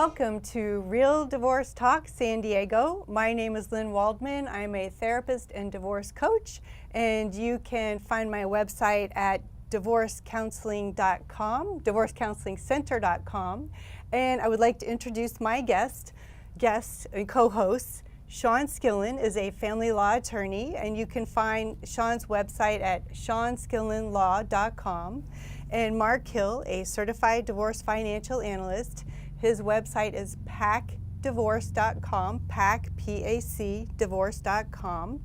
Welcome to Real Divorce Talk San Diego. My name is Lynn Waldman. I'm a therapist and divorce coach, and you can find my website at divorcecounseling.com, divorcecounselingcenter.com. And I would like to introduce my guest and co-host. Sean Skillen is a family law attorney, and you can find Sean's website at seanskillenlaw.com. And Mark Hill, a certified divorce financial analyst. His website is pacdivorce.com, P-A-C, divorce.com.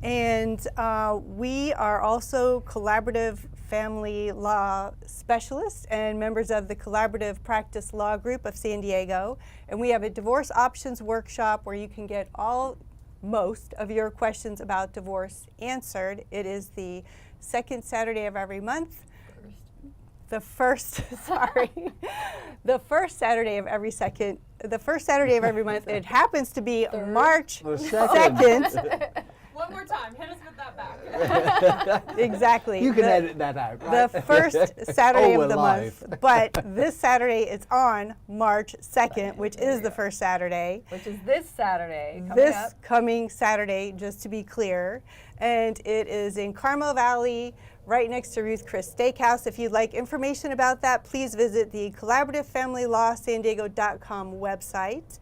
And we are also collaborative family law specialists and members of the Collaborative Practice Law Group of San Diego. And we have a divorce options workshop where you can get most of your questions about divorce answered. It is the second Saturday of every month. The first Saturday of every month. It happens to be March 2nd. One more time, hit us with that back. Exactly. You can edit that out, right? The first Saturday of the live. month. But this Saturday it's on March 2nd, which is the first Saturday. Which is this Saturday. Coming Saturday, just to be clear. And it is in Carmel Valley, right next to Ruth Chris Steakhouse. If you'd like information about that, please visit the collaborativefamilylawsandiego.com website.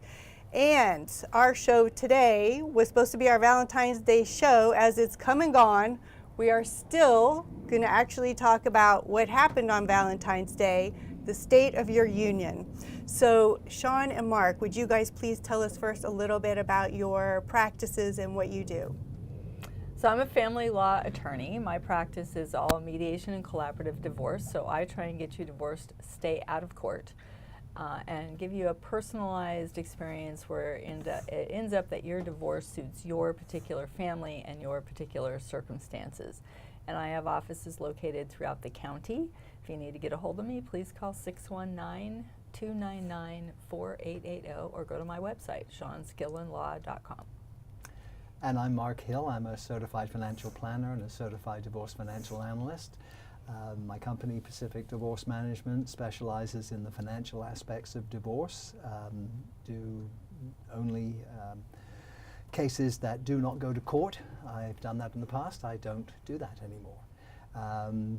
And our show today was supposed to be our Valentine's Day show. As it's come and gone, we are still going to actually talk about what happened on Valentine's Day, the state of your union. So Sean and Mark, would you guys please tell us first a little bit about your practices and what you do? So I'm a family law attorney. My practice is all mediation and collaborative divorce. So I try and get you divorced, stay out of court, and give you a personalized experience where it ends up that your divorce suits your particular family and your particular circumstances. And I have offices located throughout the county. If you need to get a hold of me, please call 619-299-4880 or go to my website, seanskillenlaw.com. And I'm Mark Hill. I'm a certified financial planner and a certified divorce financial analyst. My company, Pacific Divorce Management, specializes in the financial aspects of divorce, do only cases that do not go to court. I've done that in the past. I don't do that anymore.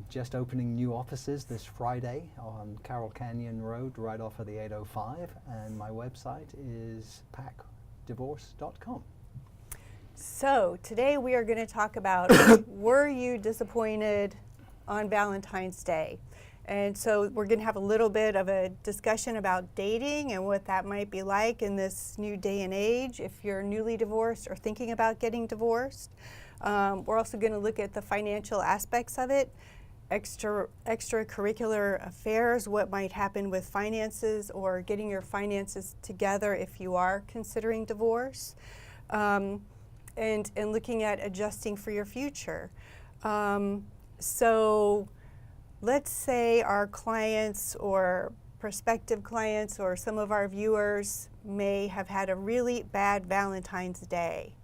Just opening new offices this Friday on Carroll Canyon Road, right off of the 805, and my website is pacdivorce.com. So today we are going to talk about were you disappointed on Valentine's Day? And so we're going to have a little bit of a discussion about dating and what that might be like in this new day and age if you're newly divorced or thinking about getting divorced. We're also going to look at the financial aspects of it, extracurricular affairs, what might happen with finances or getting your finances together if you are considering divorce. And looking at adjusting for your future. So let's say our clients or prospective clients or some of our viewers may have had a really bad Valentine's Day.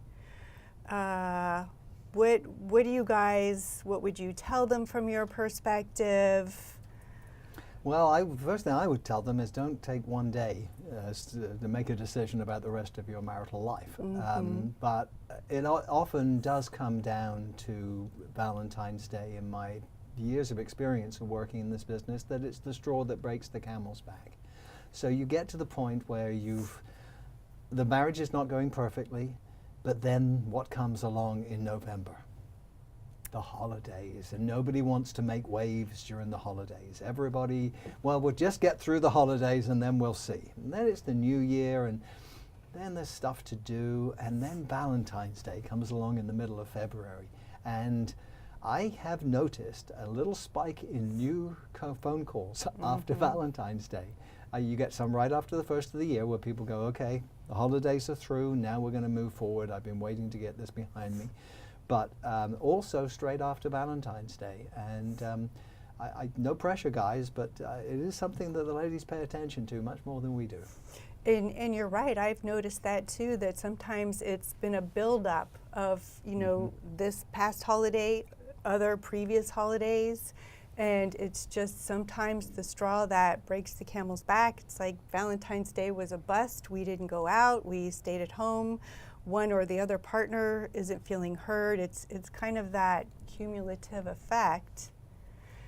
What would you tell them from your perspective? Well, first thing I would tell them is don't take one day to make a decision about the rest of your marital life. Mm-hmm. But it often does come down to Valentine's Day in my years of experience of working in this business that it's the straw that breaks the camel's back. So you get to the point where the marriage is not going perfectly, but then what comes along in November? The holidays, and nobody wants to make waves during the holidays. Everybody, well, we'll just get through the holidays and then we'll see. And then it's the new year and then there's stuff to do, and then Valentine's Day comes along in the middle of February. And I have noticed a little spike in new phone calls after Valentine's Day. You get some right after the first of the year where people go, okay, the holidays are through, now we're going to move forward. I've been waiting to get this behind me. But also straight after Valentine's Day. And no pressure, guys, but it is something that the ladies pay attention to much more than we do. And you're right, I've noticed that too, that sometimes it's been a buildup of, this past holiday, other previous holidays, And it's just sometimes the straw that breaks the camel's back. It's like Valentine's Day was a bust. We didn't go out. We stayed at home. One or the other partner isn't feeling heard. It's kind of that cumulative effect.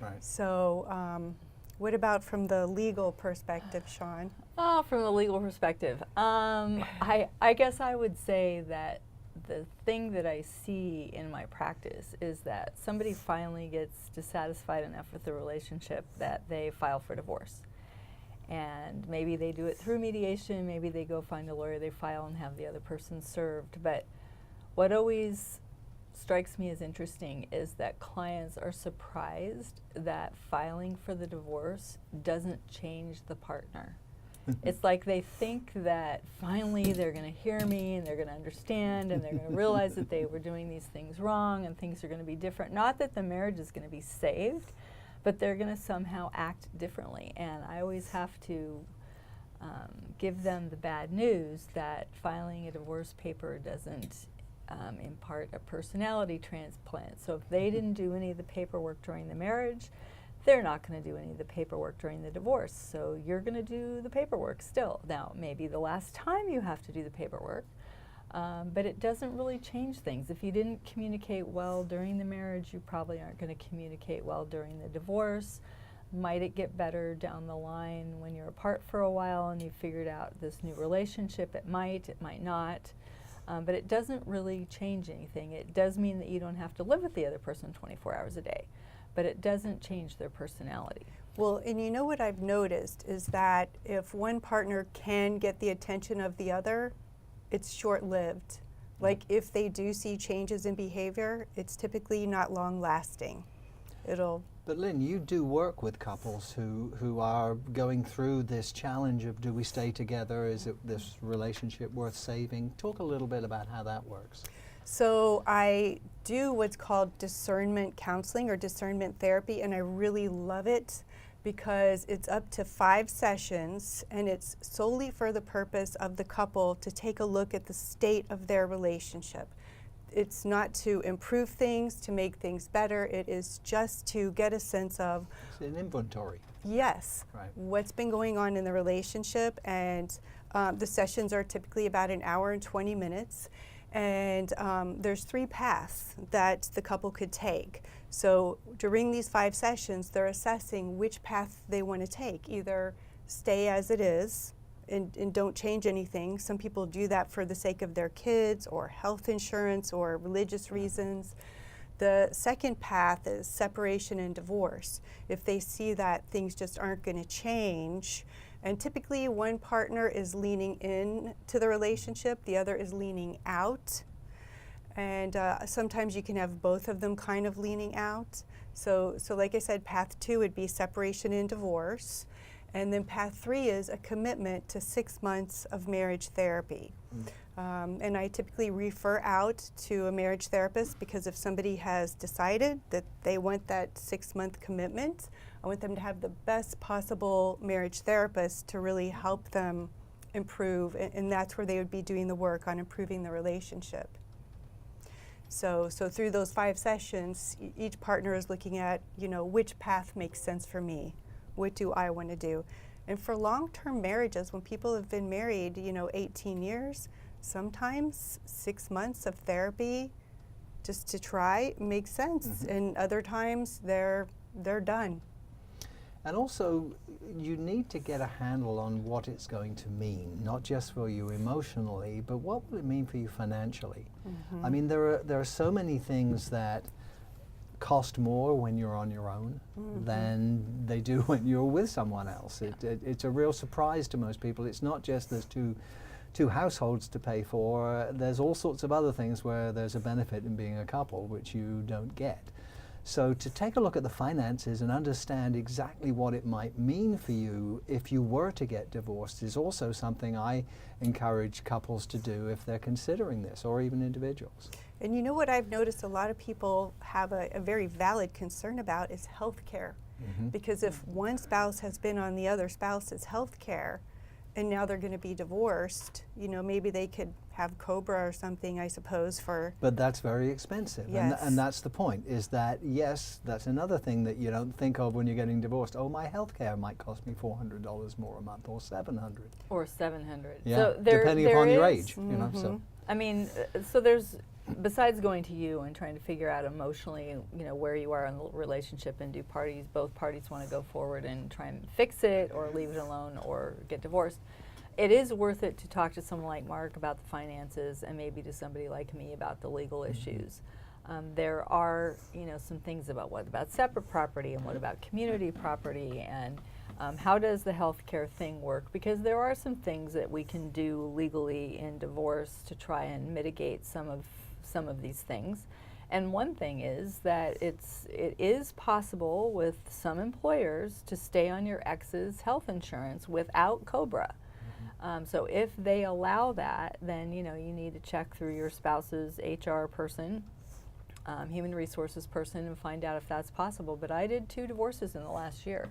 Right. So what about from the legal perspective, Sean? Oh, from a legal perspective, I guess I would say that the thing that I see in my practice is that somebody finally gets dissatisfied enough with the relationship that they file for divorce. And maybe they do it through mediation, maybe they go find a lawyer, they file and have the other person served. But what always strikes me as interesting is that clients are surprised that filing for the divorce doesn't change the partner. It's like they think that finally they're going to hear me and they're going to understand and they're going to realize that they were doing these things wrong and things are going to be different. Not that the marriage is going to be saved, but they're going to somehow act differently. And I always have to give them the bad news that filing a divorce paper doesn't impart a personality transplant. So if they didn't do any of the paperwork during the marriage, they're not going to do any of the paperwork during the divorce. So you're going to do the paperwork still. Now, maybe the last time you have to do the paperwork, but it doesn't really change things. If you didn't communicate well during the marriage, you probably aren't going to communicate well during the divorce. Might it get better down the line when you're apart for a while and you figured out this new relationship? It might not. But it doesn't really change anything. It does mean that you don't have to live with the other person 24 hours a day, but it doesn't change their personality. Well, and you know what I've noticed is that if one partner can get the attention of the other, it's short-lived. Like if they do see changes in behavior, it's typically not long-lasting. But Lynn, you do work with couples who are going through this challenge of, do we stay together? Is it this relationship worth saving? Talk a little bit about how that works. So I do what's called discernment counseling or discernment therapy, and I really love it because it's up to 5 sessions, and it's solely for the purpose of the couple to take a look at the state of their relationship. It's not to improve things, to make things better. It is just to get a sense of, It's an inventory. yes, Right. what's been going on in the relationship. And the sessions are typically about an hour and 20 minutes. And there's 3 paths that the couple could take. So during these 5 sessions, they're assessing which path they want to take. Either stay as it is and don't change anything. Some people do that for the sake of their kids or health insurance or religious reasons. The second path is separation and divorce. If they see that things just aren't going to change, and typically one partner is leaning in to the relationship, the other is leaning out. And sometimes you can have both of them kind of leaning out. So like I said, path 2 would be separation and divorce. And then path 3 is a commitment to 6 months of marriage therapy. And I typically refer out to a marriage therapist because if somebody has decided that they want that 6-month commitment, I want them to have the best possible marriage therapist to really help them improve. And that's where they would be doing the work on improving the relationship. So through those 5 sessions, each partner is looking at, which path makes sense for me. What do I want to do? And for long-term marriages, when people have been married, 18 years, sometimes 6 months of therapy just to try makes sense. Mm-hmm. And other times they're done. And also, you need to get a handle on what it's going to mean, not just for you emotionally, but what will it mean for you financially? Mm-hmm. I mean, there are so many things that cost more when you're on your own than they do when you're with someone else. It's a real surprise to most people. It's not just there's two households to pay for. There's all sorts of other things where there's a benefit in being a couple which you don't get. So to take a look at the finances and understand exactly what it might mean for you if you were to get divorced is also something I encourage couples to do if they're considering this, or even individuals. And you know what I've noticed a lot of people have a very valid concern about is health care. Mm-hmm. Because if one spouse has been on the other spouse's health care and now they're going to be divorced, maybe they could have COBRA or something, I suppose, for. But that's very expensive. Yes. And that's the point, is that, yes, that's another thing that you don't think of when you're getting divorced. Oh, my health care might cost me $400 more a month, or $700. Or 700. Yeah, So there, depending there upon your is- age, you know, so. I mean, so there's, besides going to you and trying to figure out emotionally, you know, where you are in the relationship, and both parties want to go forward and try and fix it or leave it alone or get divorced, it is worth it to talk to someone like Mark about the finances, and maybe to somebody like me about the legal issues. There are, you know, some things about what about separate property, and what about community property, and how does the healthcare thing work? Because there are some things that we can do legally in divorce to try and mitigate some of these things. And one thing is that it is possible with some employers to stay on your ex's health insurance without COBRA. So if they allow that, then you know you need to check through your spouse's HR person, human resources person, and find out if that's possible. But I did 2 divorces in the last year,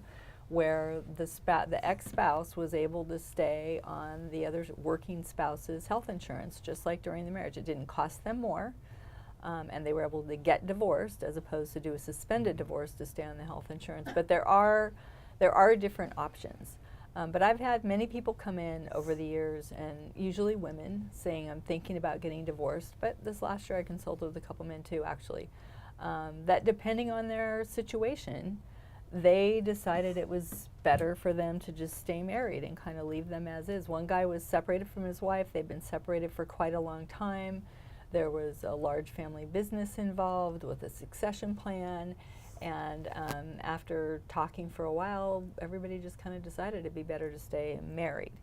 where the ex-spouse was able to stay on the other working spouse's health insurance, just like during the marriage. It didn't cost them more, and they were able to get divorced as opposed to do a suspended divorce to stay on the health insurance. But there are different options. But I've had many people come in over the years, and usually women, saying, I'm thinking about getting divorced. But this last year I consulted with a couple men too, actually, that depending on their situation, they decided it was better for them to just stay married and kind of leave them as is. One guy was separated from his wife. They'd been separated for quite a long time. There was a large family business involved with a succession plan. And after talking for a while, everybody just kind of decided it'd be better to stay married.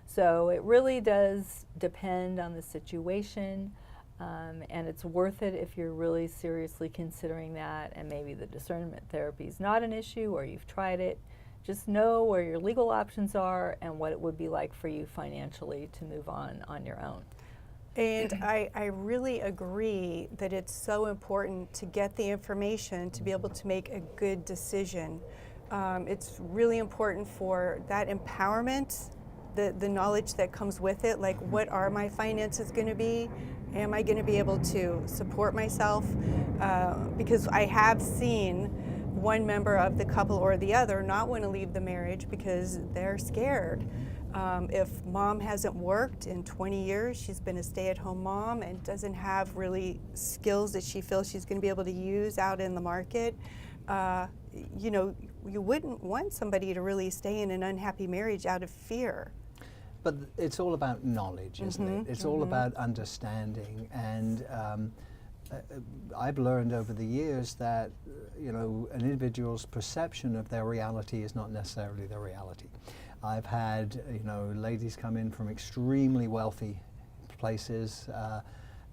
So it really does depend on the situation, and it's worth it if you're really seriously considering that, and maybe the discernment therapy is not an issue, or you've tried it. Just know where your legal options are and what it would be like for you financially to move on your own. And I really agree that it's so important to get the information to be able to make a good decision. It's really important for that empowerment, the knowledge that comes with it, like what are my finances going to be? Am I going to be able to support myself? Because I have seen one member of the couple or the other not want to leave the marriage because they're scared. If mom hasn't worked in 20 years, she's been a stay-at-home mom and doesn't have really skills that she feels she's going to be able to use out in the market, you know, you wouldn't want somebody to really stay in an unhappy marriage out of fear. But it's all about knowledge, isn't it? It's all about understanding. And I've learned over the years that, you know, an individual's perception of their reality is not necessarily their reality. I've had, you know, ladies come in from extremely wealthy places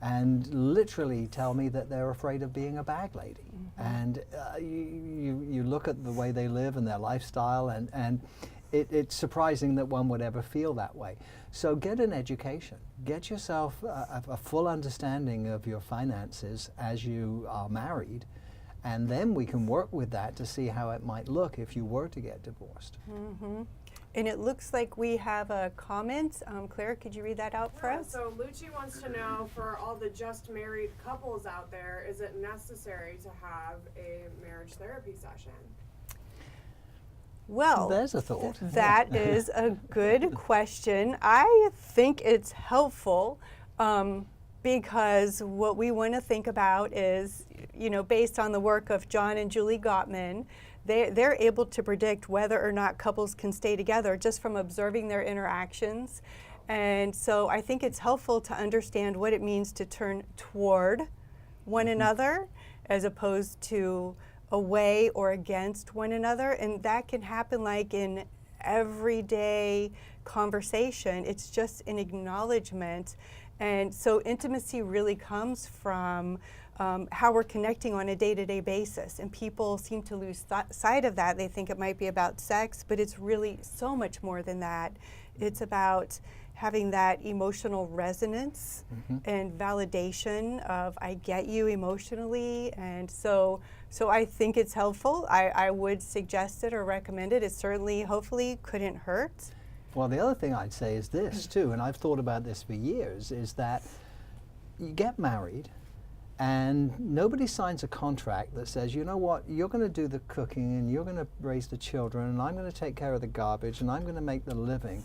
and literally tell me that they're afraid of being a bag lady. And you look at the way they live and their lifestyle, and it's surprising that one would ever feel that way. So get an education. Get yourself a full understanding of your finances as you are married, and then we can work with that to see how it might look if you were to get divorced. And it looks like we have a comment. Claire, could you read that out for us? So Lucci wants to know, for all the just married couples out there, is it necessary to have a marriage therapy session? Well, There's a thought. that is a good question. I think it's helpful because what we want to think about is, you know, based on the work of John and Julie Gottman, they're able to predict whether or not couples can stay together just from observing their interactions. And so I think it's helpful to understand what it means to turn toward one another as opposed to away or against one another. And that can happen like in everyday conversation. It's just an acknowledgement. And so intimacy really comes from how we're connecting on a day-to-day basis, and people seem to lose sight of that. They think it might be about sex, but it's really so much more than that. It's about having that emotional resonance and validation of I get you emotionally, and so I think it's helpful. I would suggest it or recommend it. It certainly, hopefully, couldn't hurt. Well, the other thing I'd say is this too, and I've thought about this for years, is that you get married and nobody signs a contract that says, you know what, you're going to do the cooking and you're going to raise the children and I'm going to take care of the garbage and I'm going to make the living.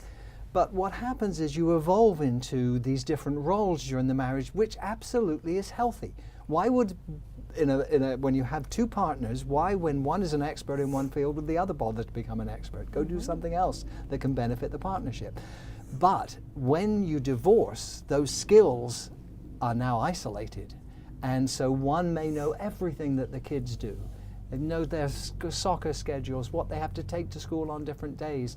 But what happens is you evolve into these different roles during the marriage, which absolutely is healthy. Why would, when you have two partners, why, when one is an expert in one field, would the other bother to become an expert? Go do something else that can benefit the partnership. But when you divorce, those skills are now isolated. And so one may know everything that the kids do. They know their soccer schedules, what they have to take to school on different days.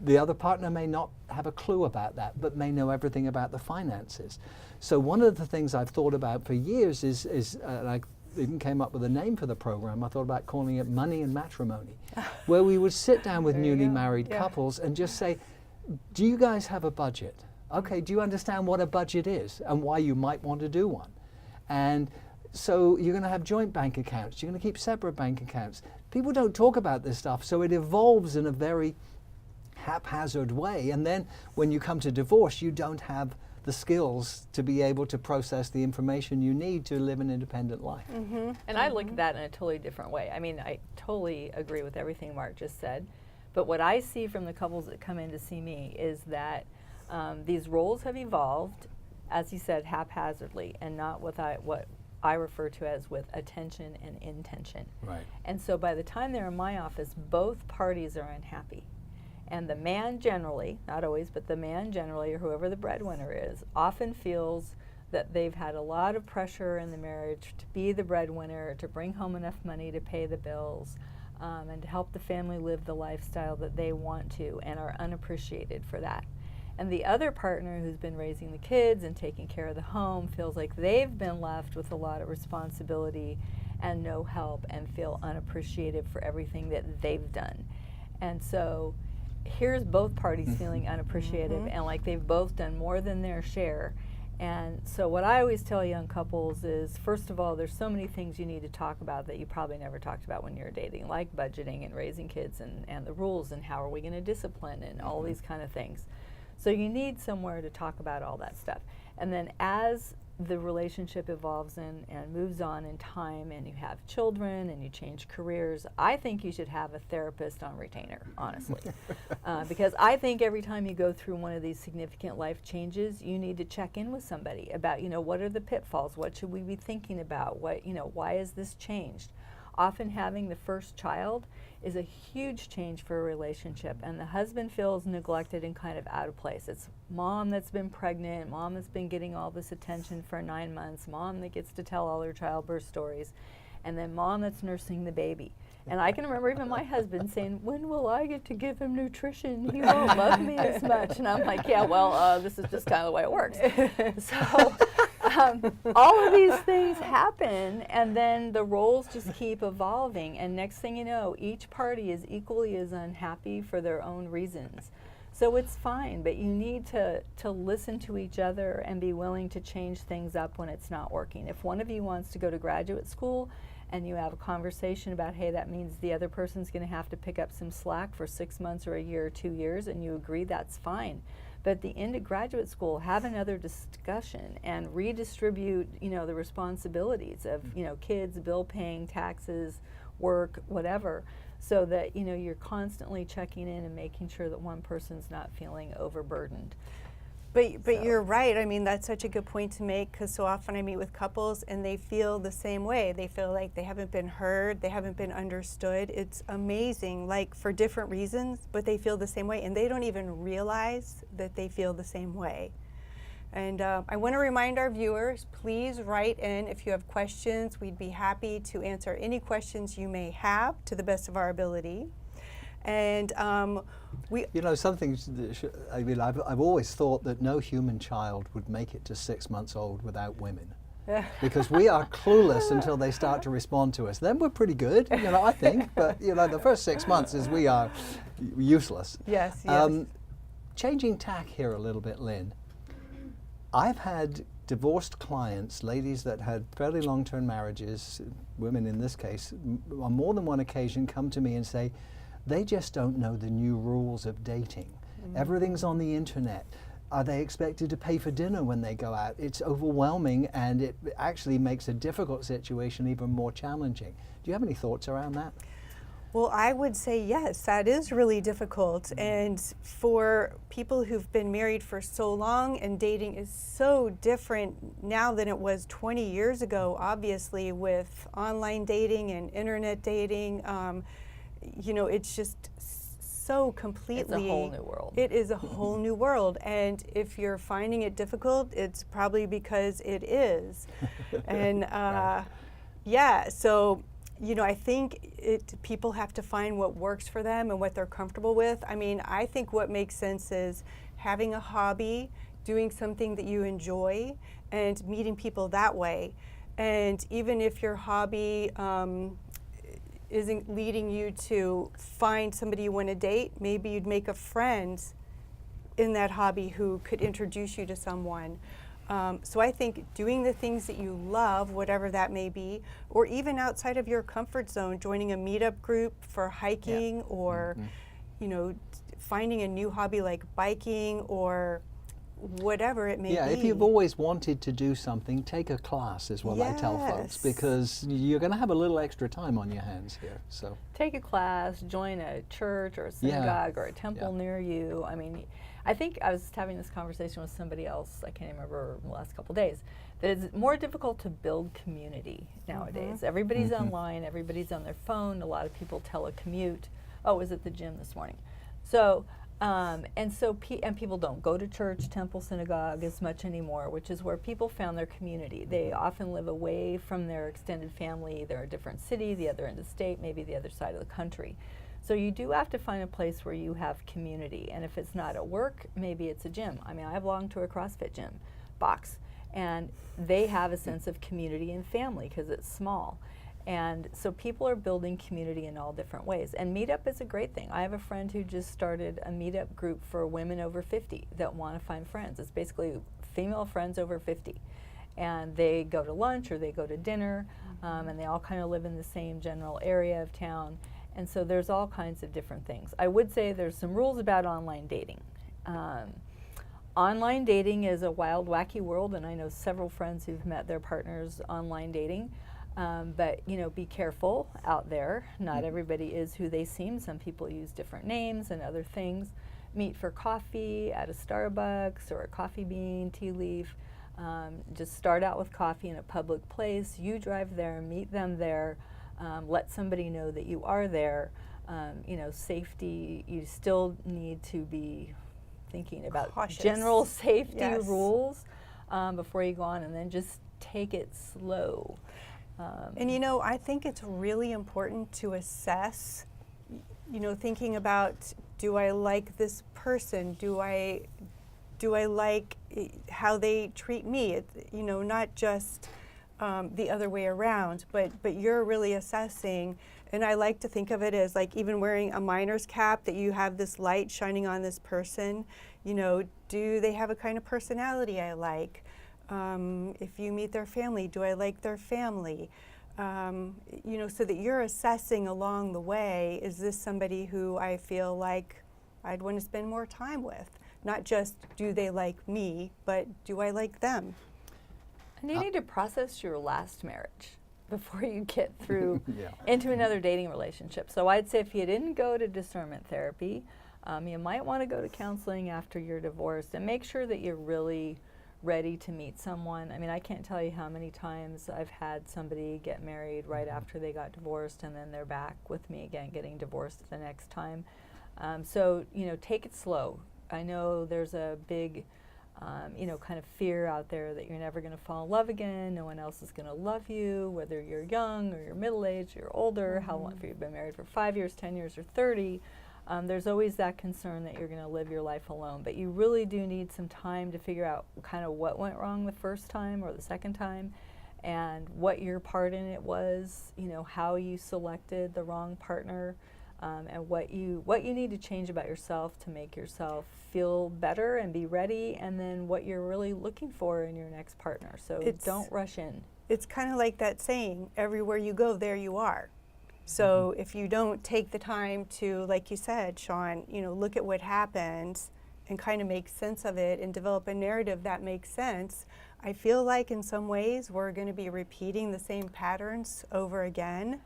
The other partner may not have a clue about that, but may know everything about the finances. So one of the things I've thought about for years is and I even came up with a name for the program. I thought about calling it Money and Matrimony, where we would sit down with There you newly go. married Yeah. couples and just say, do you guys have a budget? Okay, do you understand what a budget is and why you might want to do one? And so you're going to have joint bank accounts. You're going to keep separate bank accounts. People don't talk about this stuff, so it evolves in a very haphazard way. And then when you come to divorce, you don't have the skills to be able to process the information you need to live an independent life. And I look at that in a totally different way. I mean, I totally agree with everything Mark just said. But what I see from the couples that come in to see me is that these roles have evolved, as he said, haphazardly, and not with what I refer to as with attention and intention. Right. And so by the time they're in my office, both parties are unhappy. And the man generally, not always, but the man generally, or whoever the breadwinner is, often feels that they've had a lot of pressure in the marriage to be the breadwinner, to bring home enough money to pay the bills, and to help the family live the lifestyle that they want to, and are unappreciated for that. And the other partner who's been raising the kids and taking care of the home feels like they've been left with a lot of responsibility and no help, and feel unappreciated for everything that they've done. And so here's both parties feeling unappreciated and like they've both done more than their share. And so what I always tell young couples is, first of all, there's so many things you need to talk about that you probably never talked about when you're dating, like budgeting and raising kids and the rules and how are we going to discipline and all these kind of things. So you need somewhere to talk about all that stuff. And then as the relationship evolves and moves on in time, and you have children and you change careers, I think you should have a therapist on retainer, honestly. Because I think every time you go through one of these significant life changes, you need to check in with somebody about, what are the pitfalls? What should we be thinking about? What, why has this changed? Often having the first child is a huge change for a relationship, and the husband feels neglected and kind of out of place. It's mom that's been pregnant, mom that's been getting all this attention for 9 months, mom that gets to tell all her childbirth stories, and then mom that's nursing the baby. And I can remember even my husband saying, when will I get to give him nutrition? He won't love me as much. And I'm like, yeah, well, this is just kind of the way it works. So all of these things happen, and then the roles just keep evolving. And next thing you know, each party is equally as unhappy for their own reasons. So it's fine, but you need to listen to each other and be willing to change things up when it's not working. If one of you wants to go to graduate school, and you have a conversation about, hey, that means the other person's going to have to pick up some slack for 6 months or a year or 2 years, and you agree, that's fine. But at the end of graduate school, have another discussion and redistribute, the responsibilities of, kids, bill paying, taxes, work, whatever, so that, you're constantly checking in and making sure that one person's not feeling overburdened. But So- you're right. I mean, that's such a good point to make, because so often I meet with couples and they feel the same way. They feel like they haven't been heard, they haven't been understood. It's amazing, like for different reasons, but they feel the same way, and they don't even realize that they feel the same way. And I want to remind our viewers, please write in if you have questions. We'd be happy to answer any questions you may have to the best of our ability. And we Something, I've always thought that no human child would make it to 6 months old without women. Because we are clueless until they start to respond to us. Then we're pretty good, I think. But, the first 6 months is we are useless. yes. Changing tack here a little bit, Lynn. I've had divorced clients, ladies that had fairly long-term marriages, women in this case, on more than one occasion come to me and say, They just don't know the new rules of dating. Everything's on the internet. Are they expected to pay for dinner when they go out? It's overwhelming, and it actually makes a difficult situation even more challenging. Do you have any thoughts around that? Well, I would say yes, that is really difficult. And for people who've been married for so long, and dating is so different now than it was 20 years ago, obviously, with online dating and internet dating. You know, it's just so completely. It's a whole new world. It is a whole new world. And if you're finding it difficult, it's probably because it is. And yeah, so. You know, I think people have to find what works for them and what they're comfortable with. I mean, I think what makes sense is having a hobby, doing something that you enjoy, and meeting people that way. And even if your hobby isn't leading you to find somebody you want to date, maybe you'd make a friend in that hobby who could introduce you to someone. So I think doing the things that you love, whatever that may be, or even outside of your comfort zone, joining a meetup group for hiking, or you know, finding a new hobby like biking or whatever it may be. Yeah, if you've always wanted to do something, take a class is what I tell folks, because you're going to have a little extra time on your hands here. So Take a class, join a church or a synagogue or a temple near you. I mean, I think I was having this conversation with somebody else, I can't remember, the last couple of days, that it's more difficult to build community nowadays. Everybody's online, everybody's on their phone, a lot of people telecommute. Oh, I was at the gym this morning. So, and people don't go to church, temple, synagogue as much anymore, which is where people found their community. They often live away from their extended family. They're a different city, the other end of the state, maybe the other side of the country. So you do have to find a place where you have community. And if it's not at work, maybe it's a gym. I mean, I belong to a CrossFit gym box, and they have a sense of community and family because it's small. And so people are building community in all different ways. And Meetup is a great thing. I have a friend who just started a Meetup group for women over 50 that want to find friends. It's basically female friends over 50. And they go to lunch or they go to dinner, and they all kind of live in the same general area of town. And so there's all kinds of different things. I would say there's some rules about online dating. Online dating is a wild, wacky world, and I know several friends who've met their partners online dating. But you know, be careful out there. Not everybody is who they seem. Some people use different names and other things. Meet for coffee at a Starbucks or a Coffee Bean, Tea Leaf. Just start out with coffee in a public place. You drive there, meet them there. Let somebody know that you are there. You know, safety, you still need to be thinking about Cautious. General safety rules before you go on, and then just take it slow. And you know, I think it's really important to assess, you know, thinking about, do I like this person? Do I like how they treat me? You know, not just the other way around, but you're really assessing. And I like to think of it as like even wearing a miner's cap, that you have this light shining on this person. You know, do they have a kind of personality I like? If you meet their family, do I like their family? You know, so that you're assessing along the way, is this somebody who I feel like I'd want to spend more time with? Not just do they like me, but do I like them? And you need to process your last marriage before you get through into another dating relationship. So I'd say if you didn't go to discernment therapy, you might want to go to counseling after you're divorced, and make sure that you're really ready to meet someone. I mean, I can't tell you how many times I've had somebody get married right after they got divorced, and then they're back with me again getting divorced the next time. So, you know, take it slow. I know there's a big, you know, kind of fear out there that you're never going to fall in love again, no one else is going to love you, whether you're young or you're middle-aged, you're older, how long, if you've been married for 5 years, 10 years, or 30. There's always that concern that you're going to live your life alone, but you really do need some time to figure out kind of what went wrong the first time or the second time, and what your part in it was, you know, how you selected the wrong partner, and what you need to change about yourself to make yourself feel better and be ready, and then what you're really looking for in your next partner. So don't rush in. It's kind of like that saying, everywhere you go, there you are. So if you don't take the time to, like you said, Sean, look at what happened and kind of make sense of it and develop a narrative that makes sense, I feel like in some ways we're going to be repeating the same patterns over again.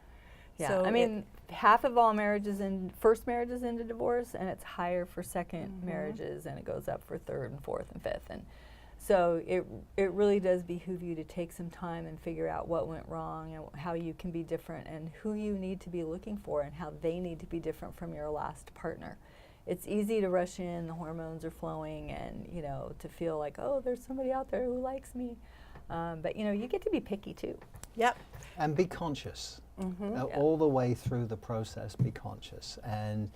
Yeah, So I mean, half of all marriages first marriages into divorce, and it's higher for second marriages, and it goes up for third and fourth and fifth. And so it really does behoove you to take some time and figure out what went wrong and how you can be different and who you need to be looking for and how they need to be different from your last partner. It's easy to rush in, the hormones are flowing, and to feel like, oh, there's somebody out there who likes me. But you get to be picky too. Yep. And be conscious. All the way through the process, be conscious. And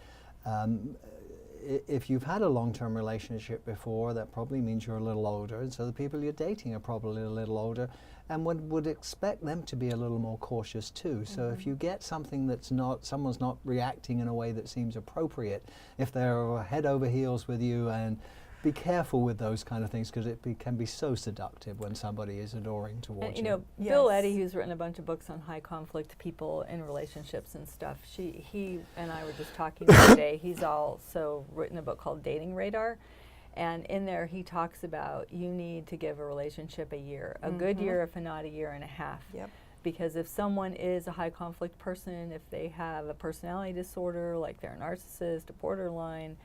if you've had a long-term relationship before, that probably means you're a little older, and so the people you're dating are probably a little older, and one would expect them to be a little more cautious too. So if you get something that's someone's not reacting in a way that seems appropriate, if they're head over heels with you, and be careful with those kind of things, because it can be so seductive when somebody is adoring towards you. Bill Yes. Eddy, who's written a bunch of books on high conflict people in relationships and stuff, he and I were just talking the other day. He's also written a book called Dating Radar, and in there he talks about you need to give a relationship a year, a good year, if not a year and a half. Yep. Because if someone is a high conflict person, if they have a personality disorder, like they're a narcissist, a borderline,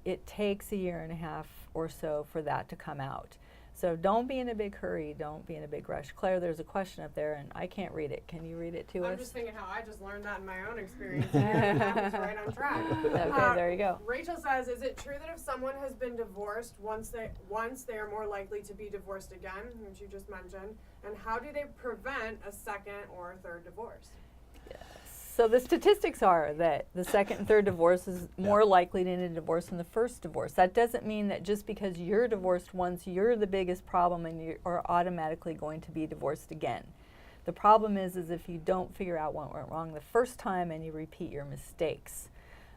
it takes a year and a half or so for that to come out. So don't be in a big hurry, don't be in a big rush. Claire, there's a question up there and I can't read it. Can you read it to us? I'm just thinking how I just learned that in my own experience. And I was right on track. Okay, there you go. Rachel says, is it true that if someone has been divorced once they are more likely to be divorced again, which you just mentioned, and how do they prevent a second or third divorce? So the statistics are that the second and third divorce is more likely to end in divorce than the first divorce. That doesn't mean that just because you're divorced once, you're the biggest problem and you are automatically going to be divorced again. The problem is if you don't figure out what went wrong the first time and you repeat your mistakes.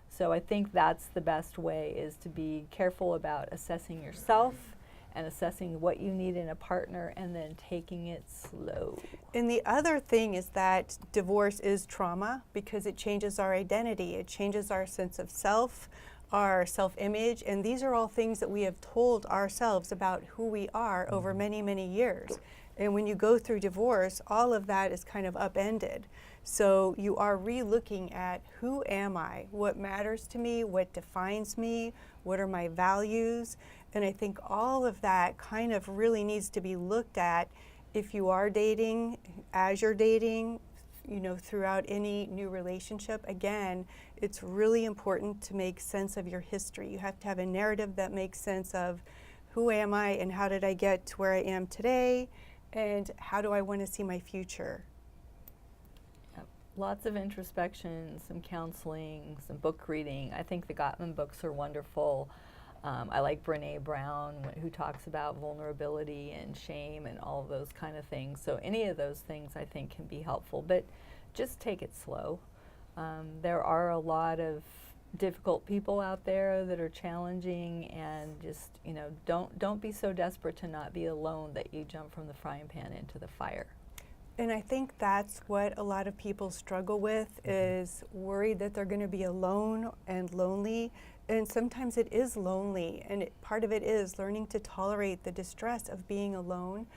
So I think that's the best way, is to be careful about assessing yourself and assessing what you need in a partner and then taking it slow. And the other thing is that divorce is trauma because it changes our identity. It changes our sense of self, our self-image, and these are all things that we have told ourselves about who we are over many, many years. And when you go through divorce, all of that is kind of upended. So you are re-looking at who am I, what matters to me, what defines me, what are my values, and I think all of that kind of really needs to be looked at if you are dating, as you're dating, throughout any new relationship. Again, it's really important to make sense of your history. You have to have a narrative that makes sense of who am I and how did I get to where I am today, and how do I want to see my future. Lots of introspection, some counseling, some book reading. I think the Gottman books are wonderful. I like Brené Brown, who talks about vulnerability and shame and all of those kind of things. So any of those things I think can be helpful, but just take it slow. There are a lot of difficult people out there that are challenging, and just don't be so desperate to not be alone that you jump from the frying pan into the fire. And I think that's what a lot of people struggle with, is worried that they're going to be alone and lonely. And sometimes it is lonely, and part of it is learning to tolerate the distress of being alone.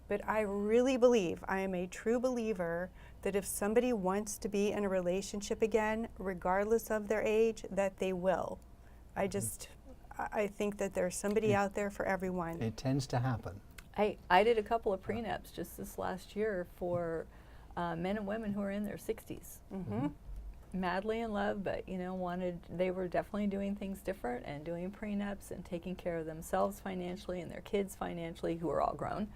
But I really believe, I am a true believer, that if somebody wants to be in a relationship again, regardless of their age, that they will. I think that there's somebody out there for everyone. It tends to happen. I did a couple of prenups just this last year for men and women who are in their 60s. Madly in love, but they were definitely doing things different and doing prenups and taking care of themselves financially and their kids financially, who are all grown,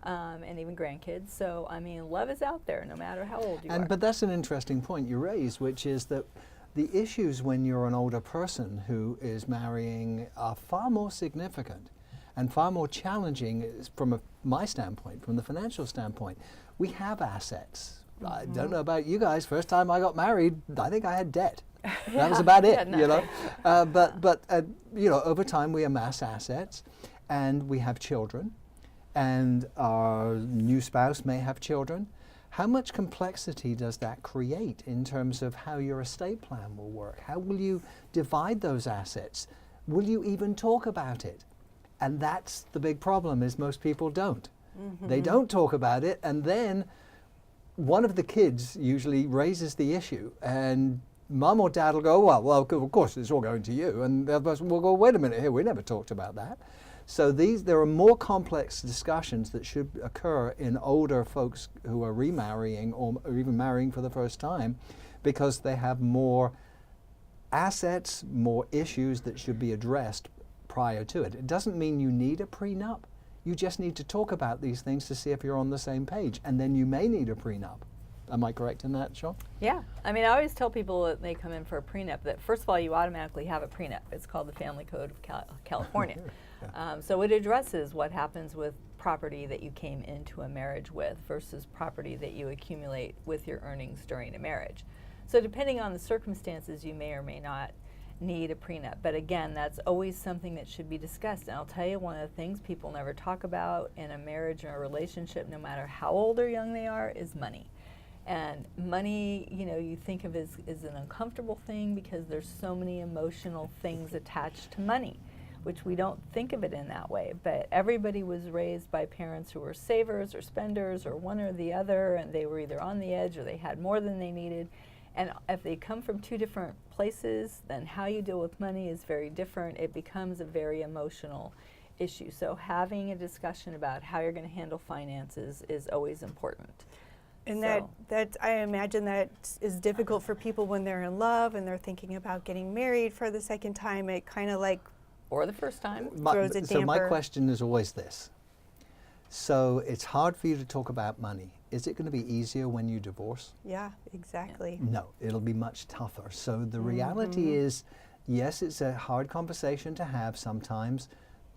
and even grandkids. So I mean, love is out there no matter how old you are. But that's an interesting point you raised, which is that the issues when you're an older person who is marrying are far more significant and far more challenging from my standpoint, from the financial standpoint. We have assets. I don't know about you guys. First time I got married, I think I had debt. That was about it, But over time we amass assets, and we have children, and our new spouse may have children. how much complexity does that create in terms of how your estate plan will work? How will you divide those assets? Will you even talk about it? And that's the big problem, is most people don't. They don't talk about it, and then one of the kids usually raises the issue, and mum or dad will go, well, of course it's all going to you, and the other person will go, wait a minute here, we never talked about that. So there are more complex discussions that should occur in older folks who are remarrying or even marrying for the first time, because they have more assets, more issues that should be addressed prior to it. It doesn't mean you need a prenup. You just need to talk about these things to see if you're on the same page, and then you may need a prenup. Am I correct in that, Sean? Yeah, I mean, I always tell people that they come in for a prenup that first of all, you automatically have a prenup. It's called the Family Code of California. So it addresses what happens with property that you came into a marriage with versus property that you accumulate with your earnings during a marriage. So depending on the circumstances, you may or may not need a prenup. But again, that's always something that should be discussed. And I'll tell you, one of the things people never talk about in a marriage or a relationship, no matter how old or young they are, is money. And money, you know, you think of as an uncomfortable thing because there's so many emotional things attached to money, which we don't think of it in that way. But everybody was raised by parents who were savers or spenders or one or the other, and they were either on the edge or they had more than they needed. And if they come from two different places, then how you deal with money is very different. It becomes a very emotional issue. So having a discussion about how you're going to handle finances is always important. And So- that I imagine that is difficult for people when they're in love and they're thinking about getting married for the second time. It kind of like Or the first time. throws a So my damper. question is always this. So it's hard for you to talk about money. Is it going to be easier when you divorce? Yeah, exactly. No, it'll be much tougher. So the reality is, yes, it's a hard conversation to have sometimes,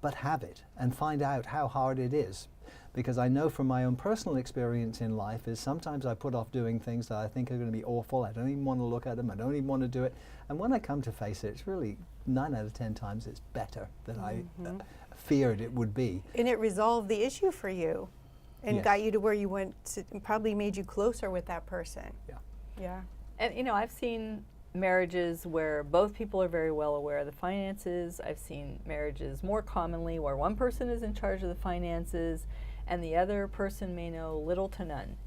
but have it and find out how hard it is. Because I know from my own personal experience in life is sometimes I put off doing things that I think are going to be awful. I don't even want to look at them. I don't even want to do it. And when I come to face it, it's really 9 out of 10 times it's better than I feared it would be. And it resolved the issue for you and Yes. got you to where you went to, and probably made you closer with that person. Yeah. Yeah. And you know, I've seen marriages where both people are very well aware of the finances. I've seen marriages more commonly where one person is in charge of the finances and the other person may know little to none.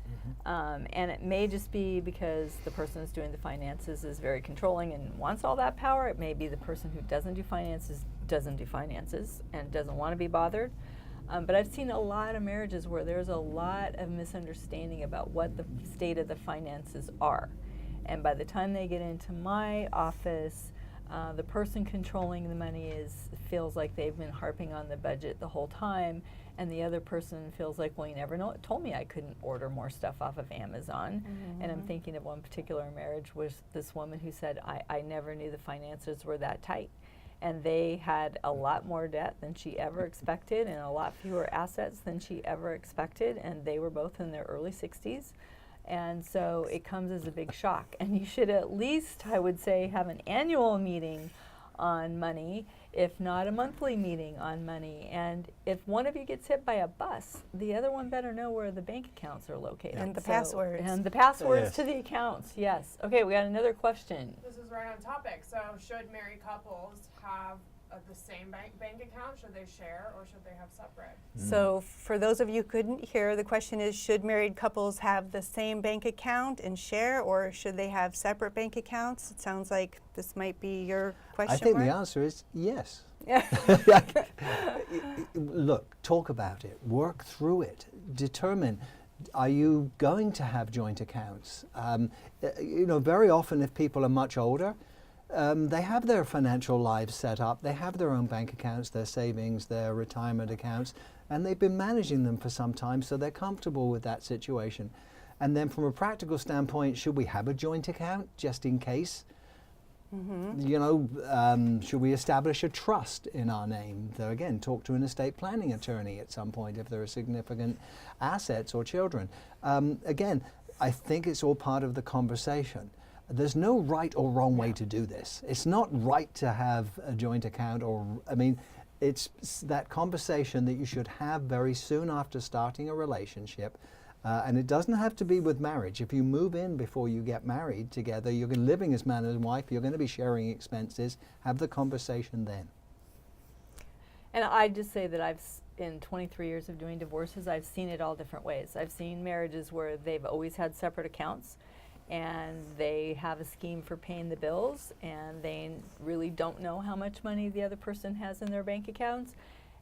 And it may just be because the person who's doing the finances is very controlling and wants all that power. It may be the person who doesn't do finances and doesn't want to be bothered. But I've seen a lot of marriages where there's a lot of misunderstanding about what the state of the finances are. And by the time they get into my office, the person controlling the money feels like they've been harping on the budget the whole time, and the other person feels like, well, you never told me I couldn't order more stuff off of Amazon. And I'm thinking of one particular marriage was this woman who said, I never knew the finances were that tight. And they had a lot more debt than she ever expected and a lot fewer assets than she ever expected, and they were both in their early 60s. And so it comes as a big shock. And you should at least, I would say, have an annual meeting on money, if not a monthly meeting on money. And if one of you gets hit by a bus, the other one better know where the bank accounts are located. And the passwords. And the passwords Yes. to the accounts, yes. Okay, we got another question. This is right on topic. So, should married couples have the same bank account? Should they share or should they have separate? So for those of you who couldn't hear, the question is, should married couples have the same bank account and share, or should they have separate bank accounts? It sounds like this might be your question. I think the Mark. answer is yes. Yeah. Look, talk about it, work through it, determine, are you going to have joint accounts? Very often if people are much older, they have their financial lives set up, they have their own bank accounts, their savings, their retirement accounts, and they've been managing them for some time, so they're comfortable with that situation. And then from a practical standpoint, should we have a joint account just in case? Should we establish a trust in our name? So again, talk to an estate planning attorney at some point if there are significant assets or children. Again, I think it's all part of the conversation. There's no right or wrong way to do this. It's not right to have a joint account it's that conversation that you should have very soon after starting a relationship And it doesn't have to be with marriage. If you move in before you get married together, you're living as man and wife, you're going to be sharing expenses, have the conversation then. And I just say that in 23 years of doing divorces, I've seen it all different ways. I've seen marriages where they've always had separate accounts and they have a scheme for paying the bills and they really don't know how much money the other person has in their bank accounts,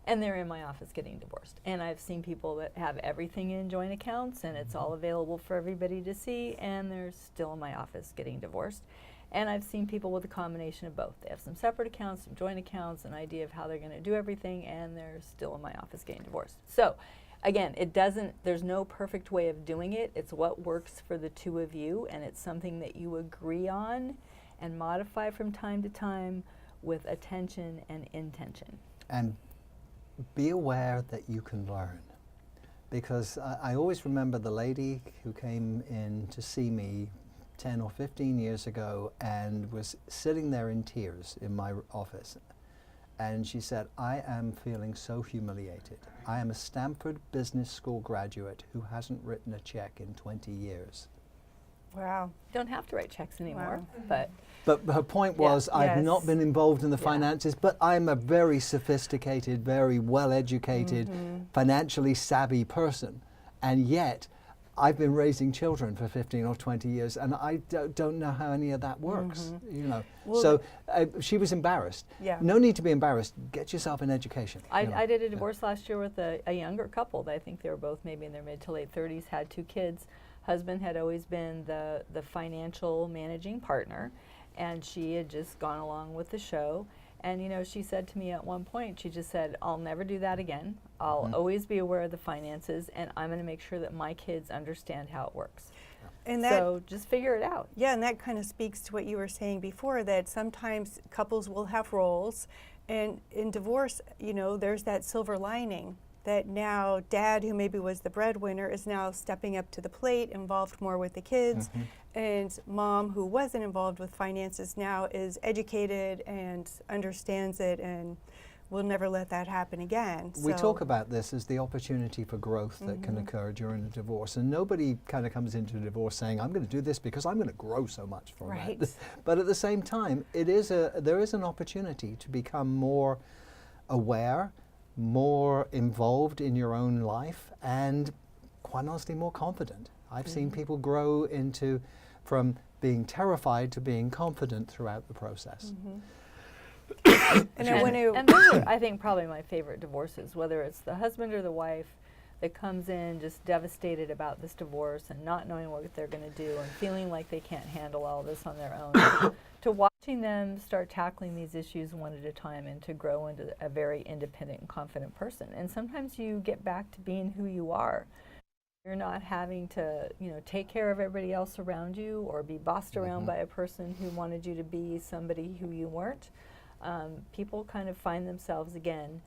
and they're in my office getting divorced. And I've seen people that have everything in joint accounts and it's all available for everybody to see, and they're still in my office getting divorced. And I've seen people with a combination of both. They have some separate accounts, some joint accounts, an idea of how they're going to do everything, and they're still in my office getting divorced. So again, there's no perfect way of doing it. It's what works for the two of you, and it's something that you agree on and modify from time to time with attention and intention. And be aware that you can learn. Because I always remember the lady who came in to see me 10 or 15 years ago and was sitting there in tears in my office. And she said, I am feeling so humiliated. I am a Stanford Business School graduate who hasn't written a check in 20 years. Wow. You don't have to write checks anymore, Wow. But her point was, I've Yes. not been involved in the Yeah. finances, but I'm a very sophisticated, very well-educated, financially savvy person. And yet, I've been raising children for 15 or 20 years, and I don't know how any of that works, you know. Well, So she was embarrassed. Yeah. No need to be embarrassed. Get yourself an education. you know. I did a divorce last year with a younger couple. That I think they were both maybe in their mid to late 30s, had 2 kids. Husband had always been the financial managing partner, and she had just gone along with the show. And you know, she said to me at one point, she just said, I'll never do that again. I'll always be aware of the finances, and I'm going to make sure that my kids understand how it works. And that, So just figure it out. yeah, and that kind of speaks to what you were saying before, that sometimes couples will have roles, and in divorce, you know, there's that silver lining that now dad, who maybe was the breadwinner, is now stepping up to the plate, involved more with the kids, and mom, who wasn't involved with finances, now is educated and understands it, and we'll never let that happen again. We So- talk about this as the opportunity for growth that can occur during a divorce, and nobody kind of comes into a divorce saying, I'm going to do this because I'm going to grow so much from Right. that. But at the same time, there is an opportunity to become more aware, more involved in your own life, and quite honestly more confident. I've seen people grow from being terrified to being confident throughout the process. And I want to, And those are, I think, probably my favorite divorces, whether it's the husband or the wife that comes in just devastated about this divorce and not knowing what they're going to do and feeling like they can't handle all this on their own, to watching them start tackling these issues one at a time and to grow into a very independent and confident person. And sometimes you get back to being who you are. You're not having to, you know, take care of everybody else around you or be bossed around by a person who wanted you to be somebody who you weren't. People kind of find themselves again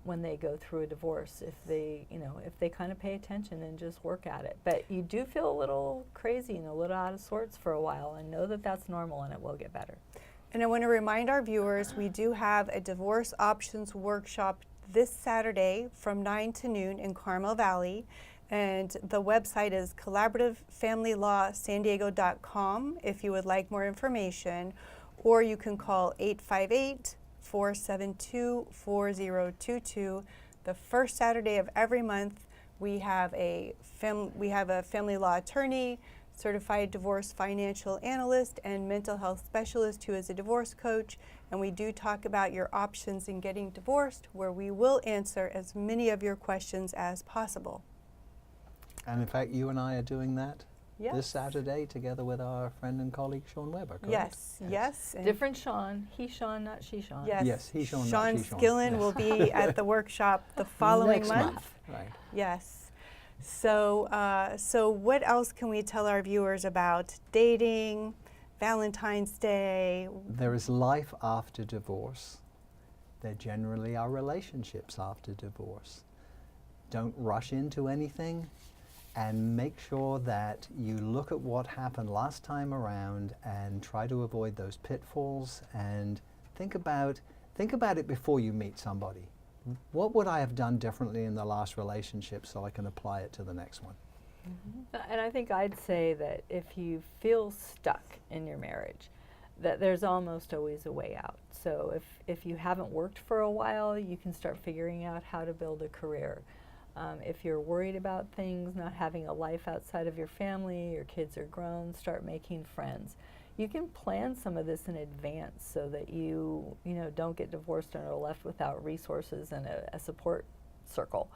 when they go through a divorce, if they kind of pay attention and just work at it. But you do feel a little crazy and a little out of sorts for a while, and know that that's normal and it will get better. and I want to remind our viewers, we do have a divorce options workshop this Saturday from 9 to noon in Carmel Valley. And the website is collaborativefamilylawsandiego.com if you would like more information, or you can call 858-472-4022. The first Saturday of every month, we have a family law attorney, certified divorce financial analyst, and mental health specialist who is a divorce coach, and we do talk about your options in getting divorced, where we will answer as many of your questions as possible. And in fact, you and I are doing that Yes. this Saturday together with our friend and colleague Sean Weber, correct? Yes, yes. and Different Sean, he Sean, not she Sean. Yes, Yes, he, Sean, not Sean she, Sean. Skillen Yes. will be at the workshop the following Next month. Right. Yes. So, so what else can we tell our viewers about dating, Valentine's Day? There is life after divorce. There generally are relationships after divorce. Don't rush into anything, and make sure that you look at what happened last time around and try to avoid those pitfalls, and think about it before you meet somebody. What would I have done differently in the last relationship so I can apply it to the next one? And I think I'd say that if you feel stuck in your marriage, that there's almost always a way out. So if you haven't worked for a while, you can start figuring out how to build a career. If you're worried about things, not having a life outside of your family, your kids are grown, start making friends. You can plan some of this in advance so that you don't get divorced and are left without resources and a support circle.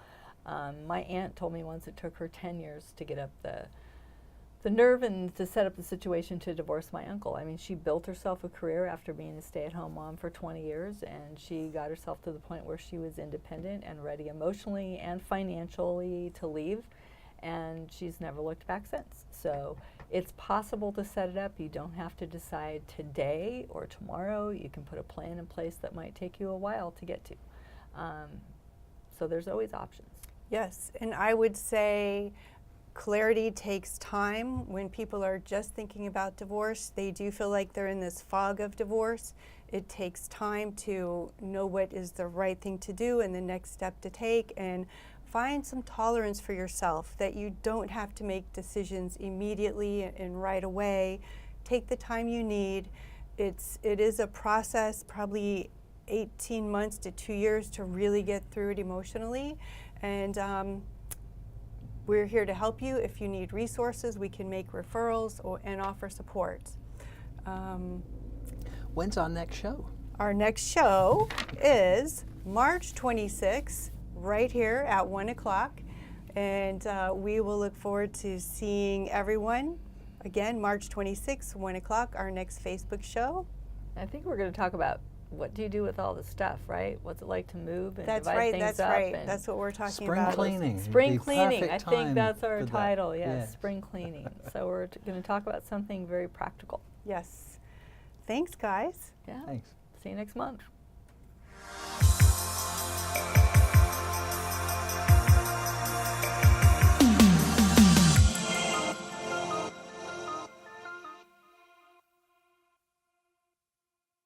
My aunt told me once it took her 10 years to get up the nerve and to set up the situation to divorce my uncle. I mean, she built herself a career after being a stay-at-home mom for 20 years, and she got herself to the point where she was independent and ready emotionally and financially to leave, and she's never looked back since. So it's possible to set it up. You don't have to decide today or tomorrow. You can put a plan in place that might take you a while to get to. So there's always options. Yes, and I would say clarity takes time. When people are just thinking about divorce, they do feel like they're in this fog of divorce. It takes time to know what is the right thing to do and the next step to take, and find some tolerance for yourself that you don't have to make decisions immediately and right away. Take the time you need. It is a process, probably 18 months to 2 years to really get through it emotionally. And we're here to help you. If you need resources, we can make referrals and offer support. When's our next show? Our next show is March 26th, right here at 1 o'clock. And we will look forward to seeing everyone. Again, March 26th, 1 o'clock, our next Facebook show. I think we're going to talk about what do you do with all the stuff, right? What's it like to move and That's divide right, things that's up? right. And That's what we're talking Spring about. cleaning. Spring The cleaning, perfect I think time that's our for that. title, yes, Yes. spring cleaning. So we're going to talk about something very practical. Yes. Thanks, guys. Yeah. Thanks. See you next month.